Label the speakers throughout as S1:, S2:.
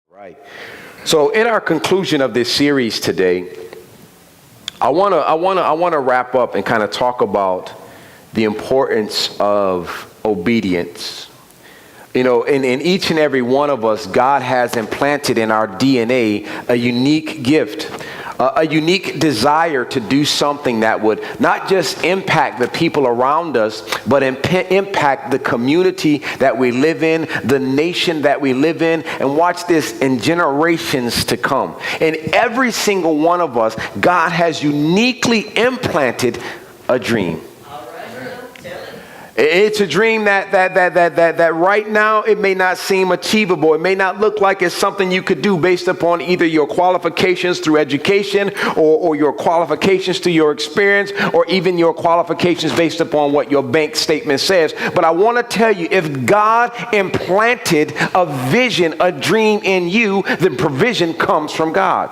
S1: Right. So in our conclusion of this series today, I want to wrap up and kind of talk about the importance of obedience. You know, in each and every one of us, God has implanted in our DNA a unique gift, a unique desire to do something that would not just impact the people around us, but impact the community that we live in, the nation that we live in, and watch this, in generations to come. In every single one of us, God has uniquely implanted a dream. It's a dream that right now it may not seem achievable. It may not look like it's something you could do based upon either your qualifications through education or your qualifications through your experience or even your qualifications based upon what your bank statement says. But I want to tell you, if God implanted a vision, a dream in you, then provision comes from God.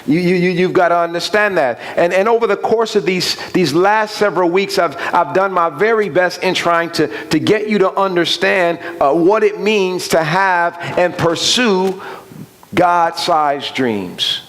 S1: You've got to understand that. And over the course of these last several weeks, I've done my very best in trying to get you to understand what it means to have and pursue God-sized dreams.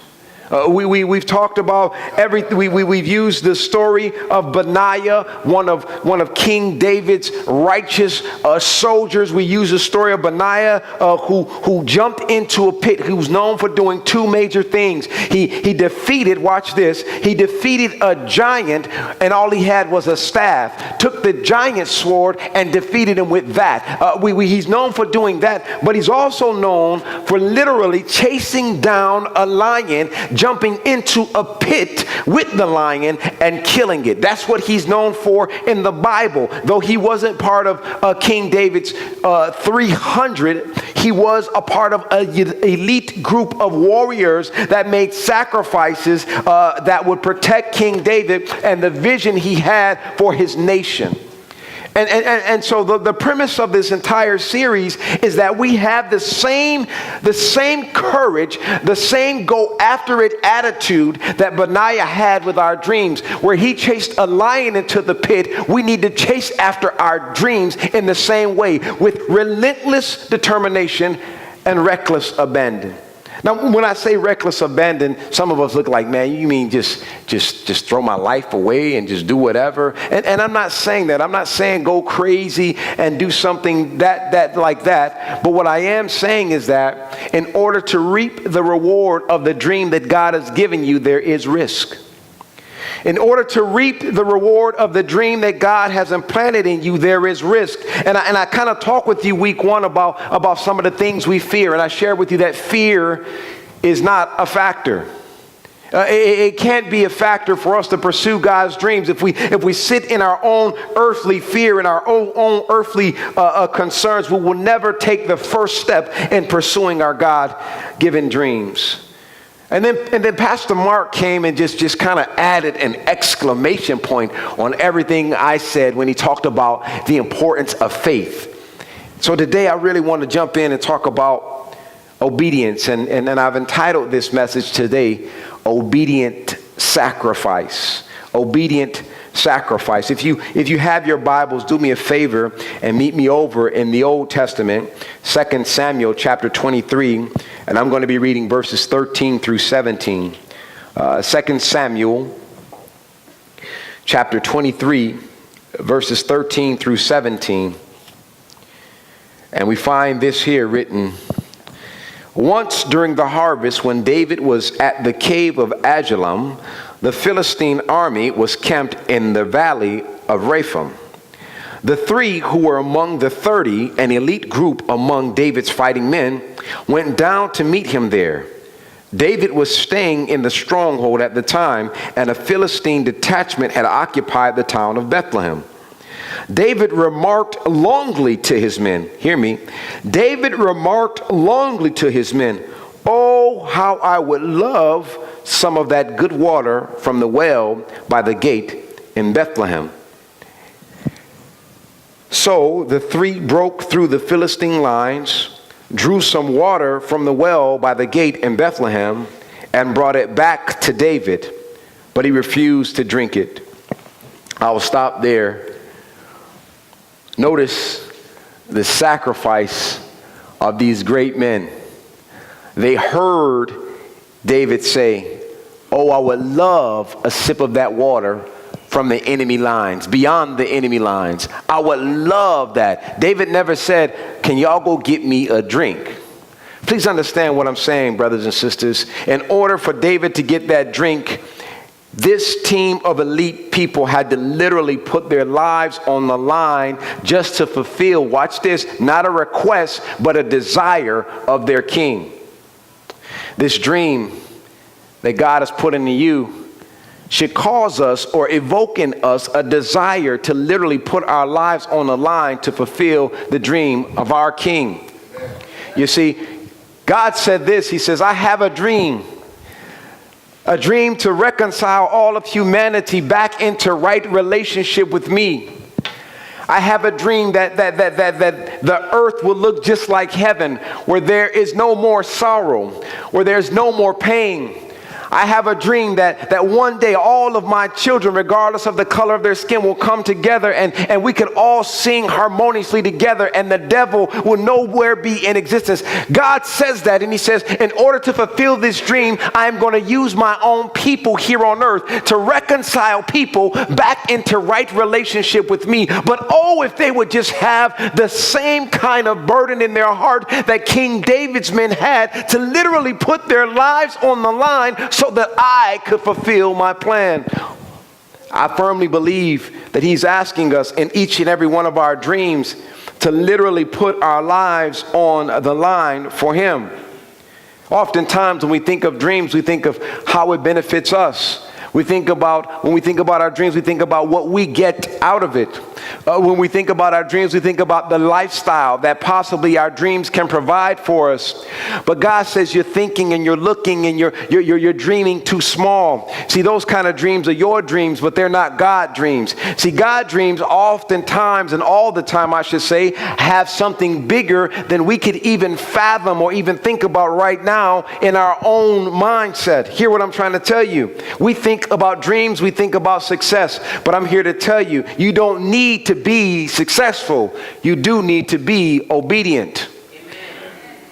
S1: We've talked about everything. We've used the story of Benaiah, one of King David's righteous soldiers. We use the story of Benaiah who jumped into a pit, who's known for doing two major things. He defeated, watch this, he defeated a giant, and all he had was a staff. Took the giant sword and defeated him with that. He's known for doing that, but he's also known for literally chasing down a lion, jumping into a pit with the lion and killing it. That's what he's known for in the Bible. Though he wasn't part of King David's 300, he was a part of an elite group of warriors that made sacrifices that would protect King David and the vision he had for his nation. And so the premise of this entire series is that we have the same courage, the same go after it attitude that Benaiah had with our dreams. Where he chased a lion into the pit, we need to chase after our dreams in the same way, with relentless determination and reckless abandon. Now, when I say reckless abandon, some of us look like, man, you mean just throw my life away and just do whatever? And I'm not saying that. I'm not saying go crazy and do something that like that. But what I am saying is that in order to reap the reward of the dream that God has given you, there is risk. In order to reap the reward of the dream that God has implanted in you, there is risk. And I kind of talked with you week one about some of the things we fear. And I shared with you that fear is not a factor. It can't be a factor for us to pursue God's dreams. If we sit in our own earthly fear and our own earthly concerns, we will never take the first step in pursuing our God-given dreams. And then Pastor Mark came and just kind of added an exclamation point on everything I said when he talked about the importance of faith. So today I really want to jump in and talk about obedience. And I've entitled this message today, Obedient Sacrifice. Obedient Sacrifice. If you have your Bibles, do me a favor and meet me over in the Old Testament, 2 Samuel chapter 23, and I'm going to be reading verses 13 through 17. 2 Samuel chapter 23, verses 13 through 17. And we find this here written: Once during the harvest, when David was at the cave of Adullam, the Philistine army was camped in the valley of Rephaim. The three who were among the 30, an elite group among David's fighting men, went down to meet him there. David was staying in the stronghold at the time, and a Philistine detachment had occupied the town of Bethlehem. David remarked longly to his men, hear me, David remarked longly to his men, "Oh, how I would love some of that good water from the well by the gate in Bethlehem." So the three broke through the Philistine lines, drew some water from the well by the gate in Bethlehem, and brought it back to David, but he refused to drink it. I will stop there. Notice the sacrifice of these great men. they heard David say, "Oh, I would love a sip of that water from the enemy lines, beyond the enemy lines. I would love that." David never said, "Can y'all go get me a drink?" Please understand what I'm saying, brothers and sisters. In order for David to get that drink, this team of elite people had to literally put their lives on the line just to fulfill, watch this, not a request, but a desire of their king. This dream that God has put into you should cause us or evoke in us a desire to literally put our lives on the line to fulfill the dream of our king. You see, God said this, he says, "I have a dream to reconcile all of humanity back into right relationship with me. I have a dream that the earth will look just like heaven, where there is no more sorrow, where there's no more pain. I have a dream that one day all of my children, regardless of the color of their skin, will come together and we can all sing harmoniously together and the devil will nowhere be in existence." God says that, and he says, in order to fulfill this dream, I am going to use my own people here on earth to reconcile people back into right relationship with me. But oh, if they would just have the same kind of burden in their heart that King David's men had, to literally put their lives on the line so that I could fulfill my plan. I firmly believe that he's asking us in each and every one of our dreams to literally put our lives on the line for him. Oftentimes when we think of dreams, we think of how it benefits us. When we think about our dreams, we think about what we get out of it. When we think about our dreams, we think about the lifestyle that possibly our dreams can provide for us. But God says you're thinking and you're looking and you're dreaming too small. See, those kind of dreams are your dreams, but they're not God dreams. See, God dreams oftentimes, and all the time I should say, have something bigger than we could even fathom or even think about right now in our own mindset. Hear what I'm trying to tell you. We think about dreams, we think about success, but I'm here to tell you, you don't need to be successful. You do need to be obedient.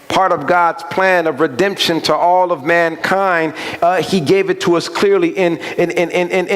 S1: Part of God's plan of redemption to all of mankind, he gave it to us clearly in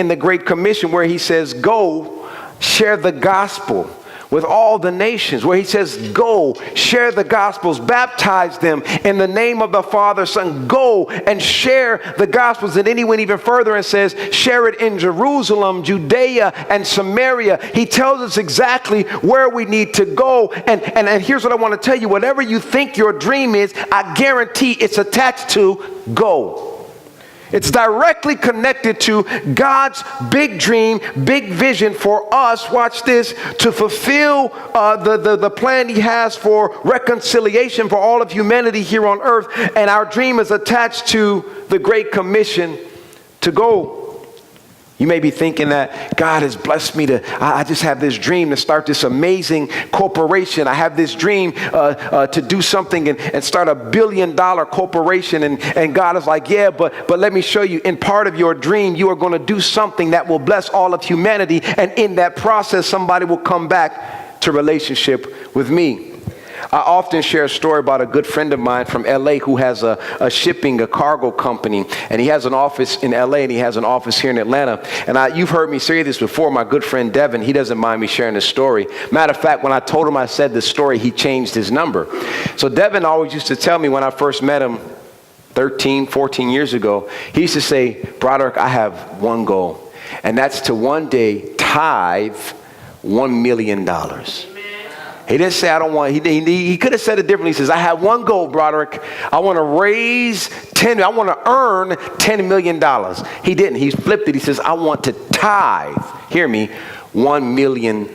S1: the Great Commission, where he says, "Go share the gospel with all the nations," where he says, "Go share the gospels, baptize them in the name of the Father, Son." Go and share the gospels. And then he went even further and says, share it in Jerusalem, Judea, and Samaria. He tells us exactly where we need to go. And here's what I want to tell you. Whatever you think your dream is, I guarantee it's attached to go. It's directly connected to God's big dream, big vision for us, watch this, to fulfill the plan he has for reconciliation for all of humanity here on earth. And our dream is attached to the Great Commission to go. You may be thinking that God has blessed me I just have this dream to start this amazing corporation. I have this dream to do something and start $1 billion corporation. And God is like, yeah, but let me show you. In part of your dream, you are going to do something that will bless all of humanity. And in that process, somebody will come back to relationship with me. I often share a story about a good friend of mine from LA who has a cargo company, and he has an office in LA and he has an office here in Atlanta. And you've heard me say this before. My good friend Devin, he doesn't mind me sharing this story. Matter of fact, when I told him I said this story, he changed his number. So Devin always used to tell me when I first met him 13, 14 years ago, he used to say, "Broderick, I have one goal, and that's to one day tithe $1 million. He didn't say I don't want, he could have said it differently. He says, "I have one goal, Broderick. I want to I want to earn $10 million. He didn't. He flipped it. He says, "I want to tithe," hear me, $1 million.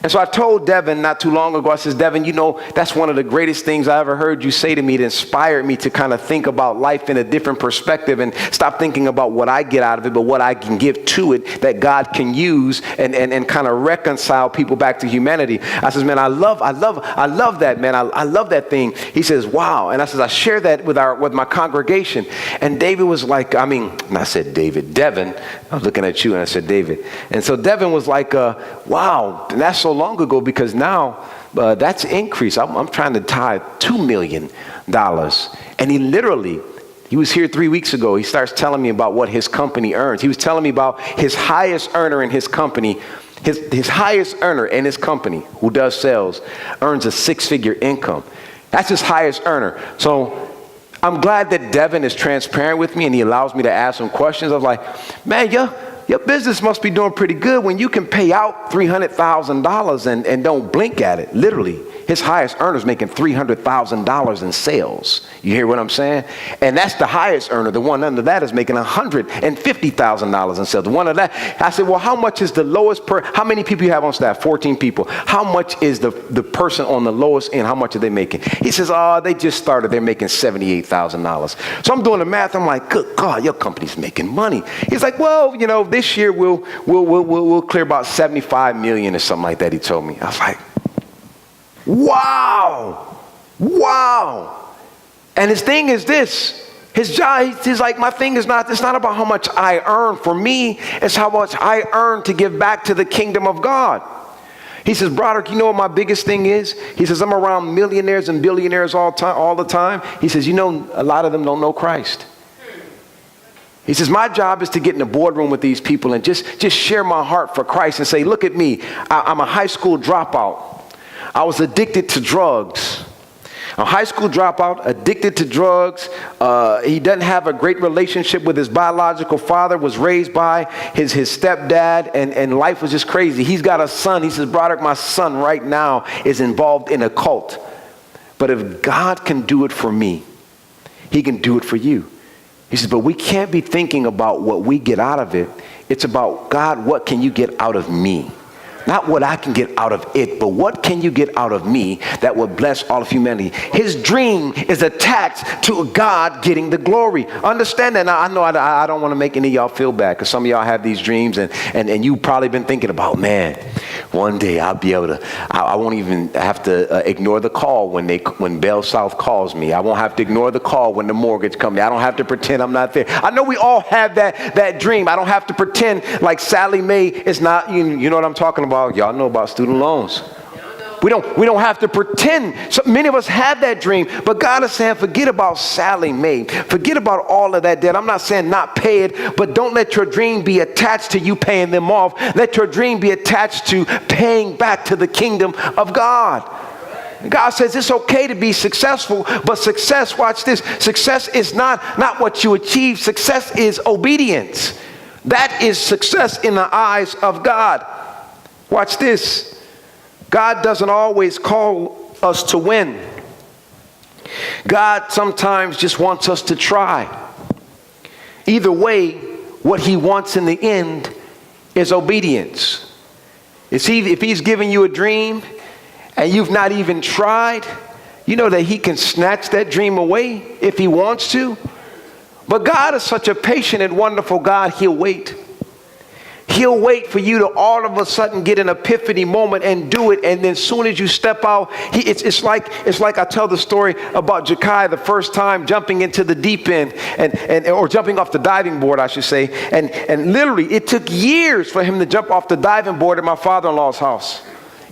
S1: And so I told Devin not too long ago, I says, "Devin, you know, that's one of the greatest things I ever heard you say to me. It inspired me to kind of think about life in a different perspective and stop thinking about what I get out of it, but what I can give to it that God can use and kind of reconcile people back to humanity." I says, "Man, I love that, man. I love that thing." He says, "Wow." And I says, "I share that with my congregation." And David was like, Devin, I was looking at you and I said, "David." And so Devin was like, "Wow, and that's so long ago, because now that's increase. I'm trying to tithe $2 million. And he was here 3 weeks ago. He starts telling me about what his company earns. He was telling me about his highest earner in his company. His highest earner in his company, who does sales, earns a 6-figure income. That's his highest earner. So I'm glad that Devin is transparent with me and he allows me to ask him questions. I was like, man, your business must be doing pretty good when you can pay out $300,000 and don't blink at it. Literally, his highest earner is making $300,000 in sales. You hear what I'm saying? And that's the highest earner. The one under that is making $150,000 in sales. The one under that, I said, well, how much is the lowest how many people you have on staff? 14 people. How much is the person on the lowest end? How much are they making? He says, they just started. They're making $78,000. So I'm doing the math. I'm like, good God, your company's making money. He's like, well, this year we'll clear about 75 million or something like that. He told me. I was like, wow. And his thing is this. His job, he's like, my thing is it's not about how much I earn for me. It's how much I earn to give back to the kingdom of God. He says, Broderick, you know what my biggest thing is? He says, I'm around millionaires and billionaires all the time. He says, a lot of them don't know Christ. He says, my job is to get in the boardroom with these people and just share my heart for Christ and say, look at me. I'm a high school dropout. I was addicted to drugs. A high school dropout, addicted to drugs. He doesn't have a great relationship with his biological father, was raised by his stepdad, and life was just crazy. He's got a son. He says, Broderick, my son right now is involved in a cult. But if God can do it for me, he can do it for you. He says, but we can't be thinking about what we get out of it. It's about, God, what can you get out of me? Not what I can get out of it, but what can you get out of me that will bless all of humanity? His dream is attached to God getting the glory. Understand that. Now, I know I don't want to make any of y'all feel bad, because some of y'all have these dreams and you've probably been thinking about, man, one day I'll be able to, I won't even have to ignore the call when Bell South calls me. I won't have to ignore the call when the mortgage comes. I don't have to pretend I'm not there. I know we all have that dream. I don't have to pretend like Sally Mae is not, you know what I'm talking about. Y'all know about student loans. We don't have to pretend. So many of us have that dream, but God is saying, forget about Sally Mae. Forget about all of that debt. I'm not saying not pay it, but don't let your dream be attached to you paying them off. Let your dream be attached to paying back to the kingdom of God. God says it's okay to be successful, but success, watch this, success is not what you achieve. Success is obedience. That is success in the eyes of God. Watch this. God doesn't always call us to win. God sometimes just wants us to try. Either way, what he wants in the end is obedience. If he's giving you a dream and you've not even tried, you know that he can snatch that dream away if he wants to. But God is such a patient and wonderful God, he'll wait. He'll wait for you to all of a sudden get an epiphany moment and do it. And then as soon as you step out, it's like I tell the story about Jekiah the first time jumping into the deep end or jumping off the diving board, I should say. And literally it took years for him to jump off the diving board at my father-in-law's house.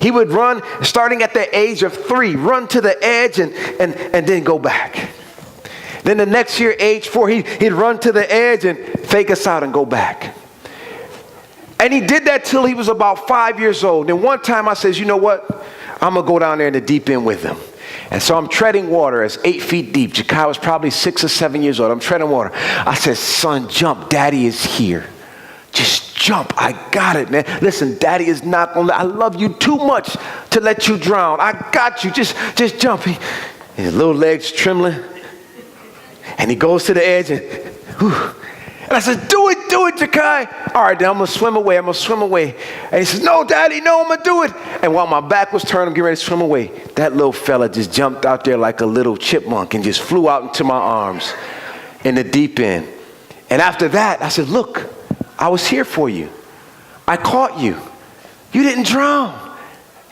S1: He would run, starting at the age of 3, run to the edge and then go back. Then the next year, age 4, he'd run to the edge and fake us out and go back. And he did that till he was about 5 years old. And one time I says, you know what? I'm going to go down there in the deep end with him. And so I'm treading water. It's 8 feet deep. Jekiah was probably 6 or 7 years old. I'm treading water. I said, son, jump. Daddy is here. Just jump. I got it, man. Listen, daddy is not going to, I love you too much to let you drown. I got you. Just jump. His little legs trembling. And he goes to the edge and, whew. And I said, do it, Jekiah. All right, then I'm going to swim away. And he says, no, daddy, no, I'm going to do it. And while my back was turned, I'm getting ready to swim away. That little fella just jumped out there like a little chipmunk and just flew out into my arms in the deep end. And after that, I said, look, I was here for you. I caught you. You didn't drown.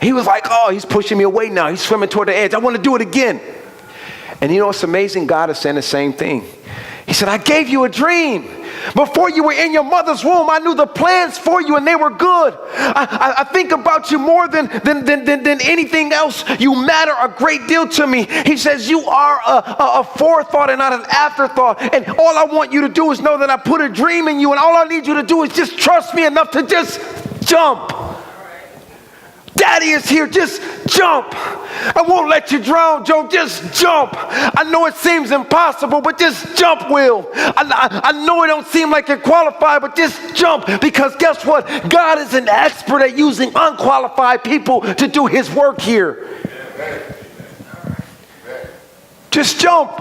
S1: He was like, oh, he's pushing me away now. He's swimming toward the edge. I want to do it again. And you know what's amazing? God is saying the same thing. He said, I gave you a dream. Before you were in your mother's womb, I knew the plans for you and they were good. I think about you more than anything else. You matter a great deal to me. He says you are a forethought and not an afterthought. And all I want you to do is know that I put a dream in you, and all I need you to do is just trust me enough to just jump. Daddy is here, just jump. I won't let you drown, Joe, just jump. I know it seems impossible, but just jump, Will. I know it don't seem like you're qualified, but just jump, because guess what? God is an expert at using unqualified people to do his work here. Just jump.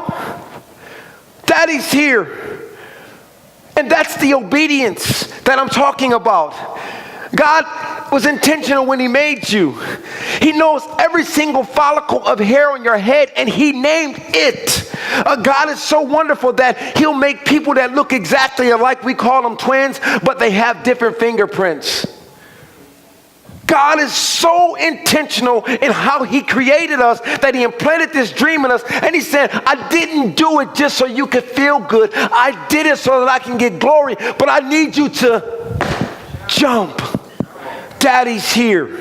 S1: Daddy's here. And that's the obedience that I'm talking about. God was intentional when he made you. He knows every single follicle of hair on your head, and he named it. God is so wonderful that he'll make people that look exactly alike. We call them twins, but they have different fingerprints. God is so intentional in how he created us that he implanted this dream in us. And he said, I didn't do it just so you could feel good. I did it so that I can get glory, but I need you to jump. Daddy's here.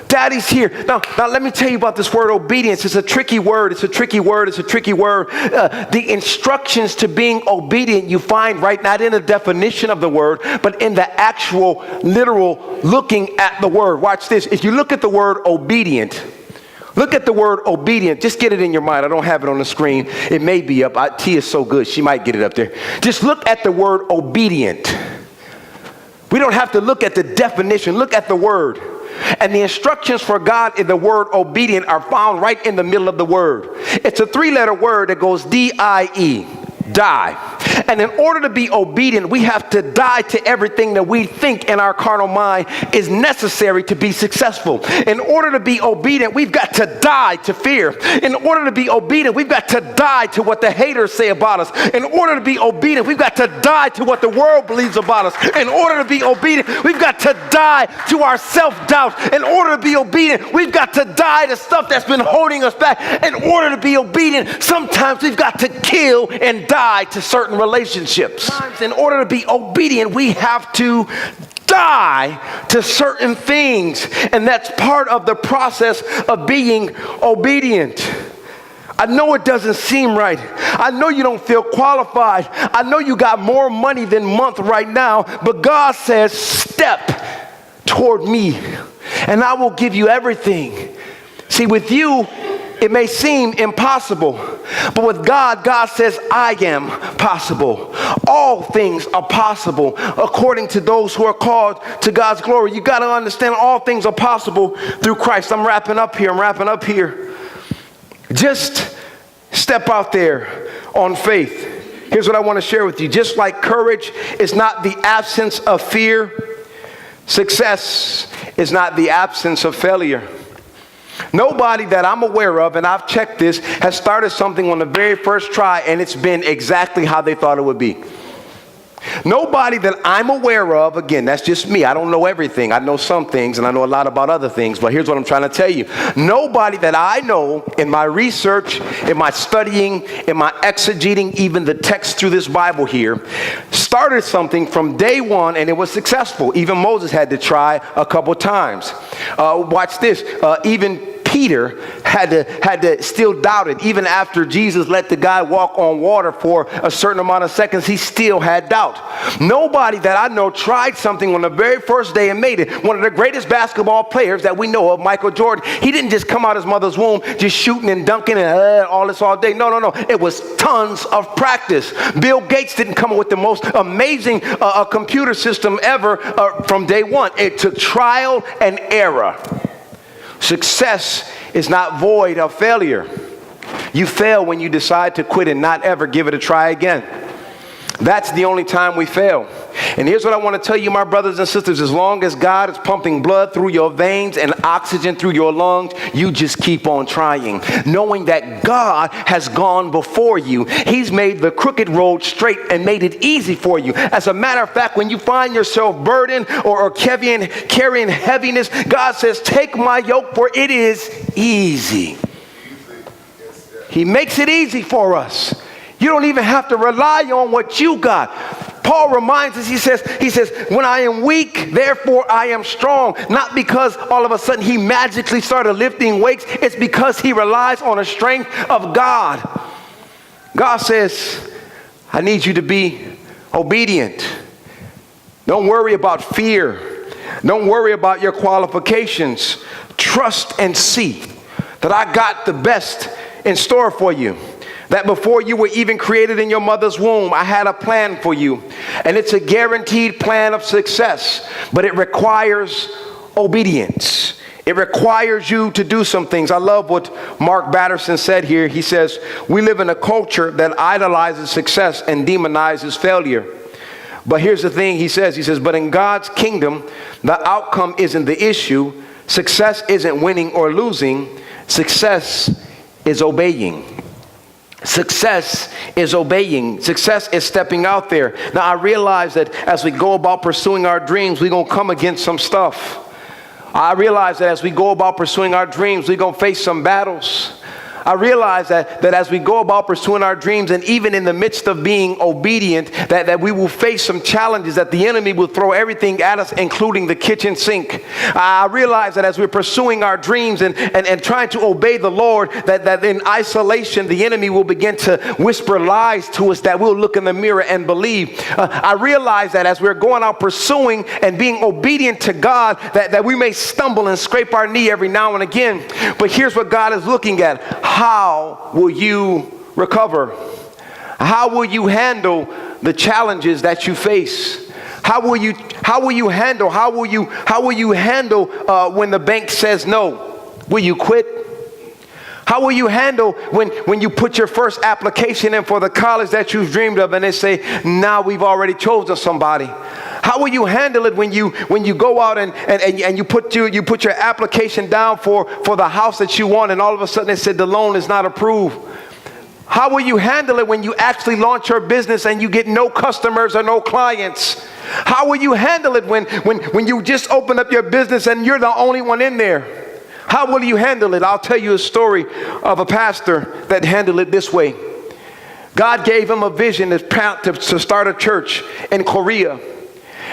S1: Daddy's here. Now let me tell you about this word obedience. It's a tricky word. It's a tricky word. The instructions to being obedient you find right not in the definition of the word, but in the actual literal looking at the word. Watch this. If you look at the word obedient, just get it in your mind. I don't have it on the screen. It may be up. T is so good. She might get it up there. Just look at the word obedient. We don't have to look at the definition. Look at the word. And the instructions for God in the word obedient are found right in the middle of the word. It's a 3-letter word that goes D-I-E, die. And in order to be obedient, we have to die to everything that we think in our carnal mind is necessary to be successful. In order to be obedient, we've got to die to fear. In order to be obedient, we've got to die to what the haters say about us. In order to be obedient, we've got to die to what the world believes about us. In order to be obedient, we've got to die to our self-doubt. In order to be obedient, we've got to die to stuff that's been holding us back. In order to be obedient, sometimes we've got to kill and die to certain relationships. In order to be obedient, we have to die to certain things, and that's part of the process of being obedient. I know it doesn't seem right. I know you don't feel qualified. I know you got more money than month right now, but God says, step toward me and I will give you everything. See, with you, it may seem impossible, but with God, God says, I am possible. All things are possible according to those who are called to God's glory. You got to understand all things are possible through Christ. I'm wrapping up here. Just step out there on faith. Here's what I want to share with you. Just like courage is not the absence of fear, success is not the absence of failure. Nobody that I'm aware of, and I've checked this, has started something on the very first try and it's been exactly how they thought it would be. Nobody that I'm aware of, again, that's just me. I don't know everything. I know some things and I know a lot about other things, but here's what I'm trying to tell you. Nobody that I know in my research, in my studying, in my exegeting, even the text through this Bible here, started something from day one and it was successful. Even Moses had to try a couple times. Watch this. Even Peter had to still doubt it. Even after Jesus let the guy walk on water for a certain amount of seconds, he still had doubt. Nobody that I know tried something on the very first day and made it. One of the greatest basketball players that we know of, Michael Jordan, he didn't just come out his mother's womb just shooting and dunking and all this all day. No. It was tons of practice. Bill Gates didn't come up with the most amazing computer system ever from day one. It took trial and error. Success is not void of failure. You fail when you decide to quit and not ever give it a try again. That's the only time we fail. And here's what I want to tell you, my brothers and sisters. As long as God is pumping blood through your veins and oxygen through your lungs, you just keep on trying, knowing that God has gone before you. He's made the crooked road straight and made it easy for you. As a matter of fact, when you find yourself burdened or carrying heaviness, God says, take my yoke, for it is easy. He makes it easy for us. You don't even have to rely on what you got. Paul reminds us, he says, when I am weak, therefore I am strong. Not because all of a sudden he magically started lifting weights. It's because he relies on the strength of God. God says, I need you to be obedient. Don't worry about fear. Don't worry about your qualifications. Trust and see that I got the best in store for you. That before you were even created in your mother's womb, I had a plan for you. And it's a guaranteed plan of success, but it requires obedience. It requires you to do some things. I love what Mark Batterson said here. He says, we live in a culture that idolizes success and demonizes failure. But here's the thing he says, but in God's kingdom, the outcome isn't the issue. Success isn't winning or losing. Success is obeying. Success is obeying. Success is stepping out there. Now, I realize that as we go about pursuing our dreams, we're going to come against some stuff. I realize that as we go about pursuing our dreams, we're going to face some battles. I realize that as we go about pursuing our dreams, and even in the midst of being obedient, that we will face some challenges, that the enemy will throw everything at us, including the kitchen sink. I realize that as we're pursuing our dreams and trying to obey the Lord, that in isolation, the enemy will begin to whisper lies to us that we'll look in the mirror and believe. I realize that as we're going out pursuing and being obedient to God, that we may stumble and scrape our knee every now and again. But here's what God is looking at. How will you recover? How will you handle the challenges that you face? How will you handle when the bank says no? Will you quit? How will you handle when you put your first application in for the college that you've dreamed of and they say, now we've already chosen somebody? How will you handle it when you go out and you put your application down for the house that you want and all of a sudden they said the loan is not approved? How will you handle it when you actually launch your business and you get no customers or no clients? How will you handle it when you just open up your business and you're the only one in there? How will you handle it? I'll tell you a story of a pastor that handled it this way. God gave him a vision to start a church in Korea.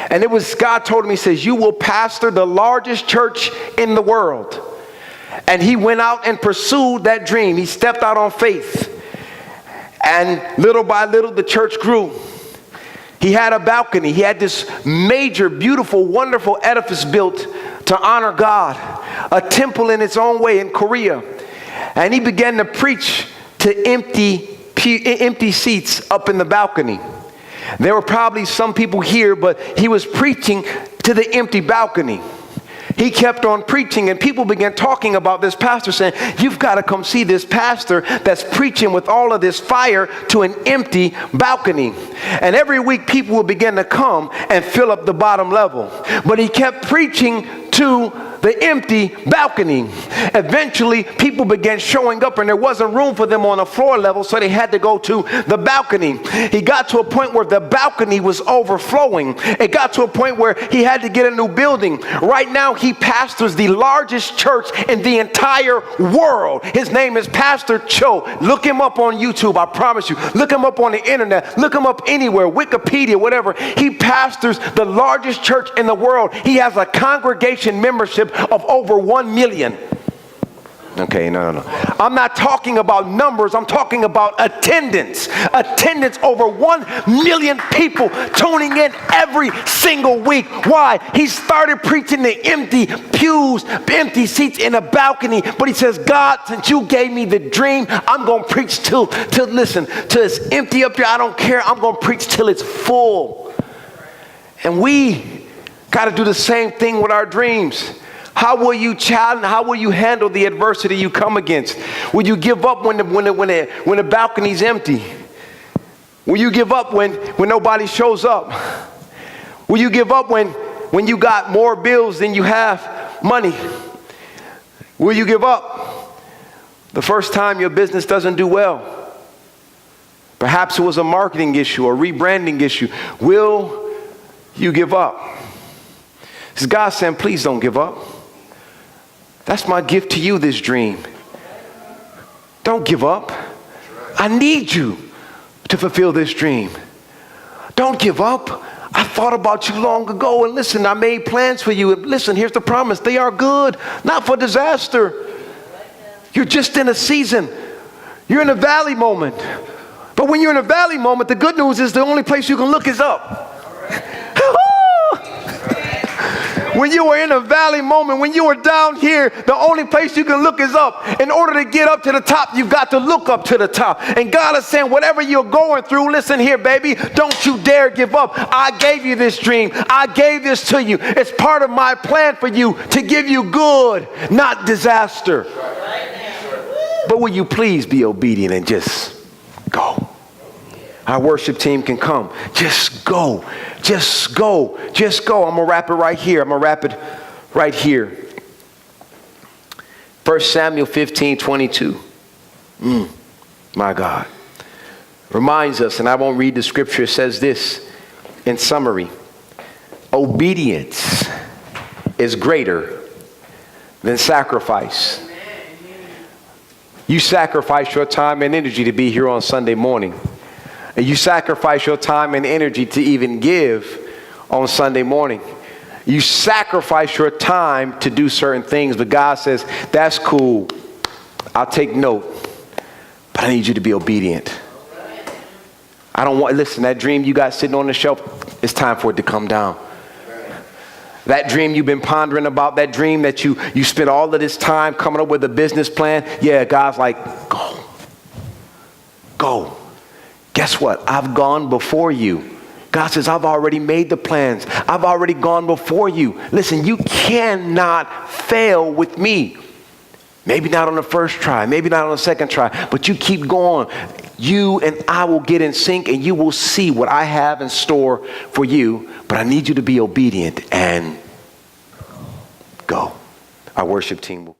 S1: And God told him, he says, you will pastor the largest church in the world. And he went out and pursued that dream. He stepped out on faith. And little by little, the church grew. He had a balcony. He had this major, beautiful, wonderful edifice built to honor God, a temple in its own way in Korea. And he began to preach to empty seats up in the balcony. There were probably some people here, but he was preaching to the empty balcony. He kept on preaching and people began talking about this pastor, saying, you've got to come see this pastor that's preaching with all of this fire to an empty balcony. And every week people would begin to come and fill up the bottom level. But he kept preaching to the empty balcony. Eventually, people began showing up and there wasn't room for them on the floor level, so they had to go to the balcony. He got to a point where the balcony was overflowing. It got to a point where he had to get a new building. Right now, he pastors the largest church in the entire world. His name is Pastor Cho. Look him up on YouTube, I promise you. Look him up on the internet. Look him up anywhere, Wikipedia, whatever. He pastors the largest church in the world. He has a congregation membership of over 1 million. Okay, no. I'm not talking about numbers. I'm talking about attendance. Attendance, over 1 million people tuning in every single week. Why? He started preaching to empty pews, empty seats in a balcony. But he says, God, since you gave me the dream, I'm going to preach till it's empty up here. I don't care. I'm going to preach till it's full. And we got to do the same thing with our dreams. How will you challenge? How will you handle the adversity you come against? Will you give up when the balcony's empty? Will you give up when nobody shows up? Will you give up when you got more bills than you have money? Will you give up the first time your business doesn't do well? Perhaps it was a marketing issue or rebranding issue. Will you give up? Because God saying, please don't give up. That's my gift to you, this dream. Don't give up. I need you to fulfill this dream. Don't give up. I thought about you long ago, and listen, I made plans for you. And listen, here's the promise. They are good, not for disaster. You're just in a season. You're in a valley moment. But when you're in a valley moment, the good news is the only place you can look is up. When you are in a valley moment, when you are down here, the only place you can look is up. In order to get up to the top, you've got to look up to the top. And God is saying, whatever you're going through, listen here, baby, don't you dare give up. I gave you this dream. I gave this to you. It's part of my plan for you to give you good, not disaster. But will you please be obedient and just go? Our worship team can come. Just go. Just go. Just go. I'm going to wrap it right here. 1 Samuel 15:22. My God. Reminds us, and I won't read the scripture, it says this in summary. Obedience is greater than sacrifice. You sacrifice your time and energy to be here on Sunday morning. And you sacrifice your time and energy to even give on Sunday morning. You sacrifice your time to do certain things, but God says, that's cool. I'll take note, but I need you to be obedient. Listen, that dream you got sitting on the shelf, it's time for it to come down. That dream you've been pondering about, that dream that you spent all of this time coming up with a business plan, yeah, God's like, go. Guess what? I've gone before you. God says, I've already made the plans. I've already gone before you. Listen, you cannot fail with me. Maybe not on the first try, maybe not on the second try, but you keep going. You and I will get in sync, and you will see what I have in store for you. But I need you to be obedient and go. Our worship team will